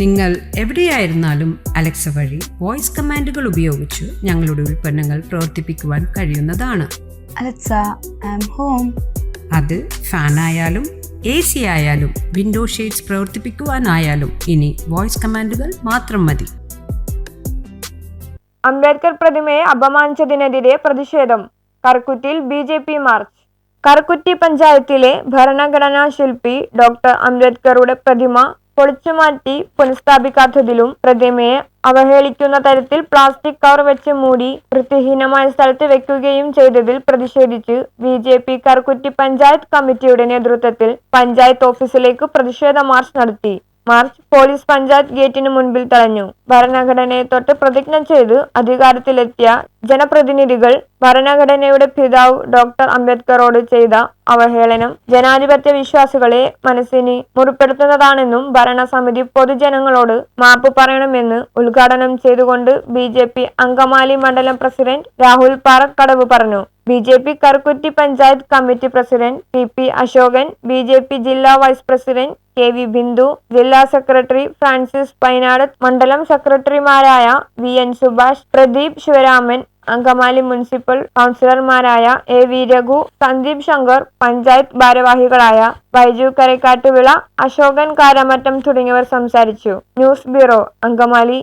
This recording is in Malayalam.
നിങ്ങൾ എവിടെയായിരുന്നാലും അലക്സ വഴി വോയിസ് കമാൻഡുകൾ ഉപയോഗിച്ച് ഞങ്ങളുടെ ഉൽപ്പന്നങ്ങൾ പ്രവർത്തിപ്പിക്കുവാൻ കഴിയുന്നതാണ്. Alexa, I'm home. അത് ഫാനായാലും AC ആയാലും വിൻഡോ ഷെയ്ഡ്സ് പ്രവർത്തിപ്പിക്കുവാനായാലും ഇനി വോയിസ് കമാൻഡുകൾ മാത്രം മതി. അംബേദ്കർ പ്രതിമയെ അപമാനിച്ചതിനെതിരെ പ്രതിഷേധം. കറുകുറ്റിയിൽ BJP മാർച്ച്. കറുകുറ്റി പഞ്ചായത്തിലെ ഭരണഘടനാ ശില്പി ഡോക്ടർ അംബേദ്കറുടെ പ്രതിമ പൊളിച്ചുമാറ്റി പുനഃസ്ഥാപിക്കാത്തതിലും പ്രതിമയെ അവഹേളിക്കുന്ന തരത്തിൽ പ്ലാസ്റ്റിക് കവർ വെച്ച് മൂടി വൃത്തിഹീനമായ സ്ഥലത്ത് വെക്കുകയും ചെയ്തതിൽ പ്രതിഷേധിച്ച് BJP കറുകുറ്റി പഞ്ചായത്ത് കമ്മിറ്റിയുടെ നേതൃത്വത്തിൽ പഞ്ചായത്ത് ഓഫീസിലേക്ക് പ്രതിഷേധ മാർച്ച് നടത്തി. മാർച്ച് പോലീസ് പഞ്ചായത്ത് ഗേറ്റിന് മുൻപിൽ തടഞ്ഞു. ഭരണഘടനയെ തൊട്ട് പ്രതിജ്ഞ ചെയ്ത് അധികാരത്തിലെത്തിയ ജനപ്രതിനിധികൾ ഭരണഘടനയുടെ പിതാവ് ഡോക്ടർ അംബേദ്കറോട് ചെയ്ത അവഹേളനം ജനാധിപത്യ വിശ്വാസികളെ മനസ്സിന് മുറിപ്പെടുത്തുന്നതാണെന്നും ഭരണസമിതി പൊതുജനങ്ങളോട് മാപ്പ് പറയണമെന്ന് ഉദ്ഘാടനം ചെയ്തുകൊണ്ട് BJP അങ്കമാലി മണ്ഡലം പ്രസിഡന്റ് രാഹുൽ പാറക്കടവ് പറഞ്ഞു. BJP Karukutty panchayat committee president TP Ashokan, BJP ജില്ലാ വൈസ് പ്രസിഡന്റ് KV ബിന്ദു, ജില്ലാ സെക്രട്ടറി ഫ്രാൻസിസ് പൈനാട്, മണ്ഡലം സെക്രട്ടറിമാരായ VN സുഭാഷ്, പ്രദീപ് ശിവരാമൻ, അങ്കമാലി മുനിസിപ്പൽ കൗൺസിലർമാരായ AV രഘു, സന്ദീപ് ശങ്കർ, പഞ്ചായത്ത് ഭാരവാഹികളായ ബൈജു കരക്കാട്ടുവിള, അശോകൻ കാരമറ്റം തുടങ്ങിയവർ സംസാരിച്ചു. News bureau, Angamaly.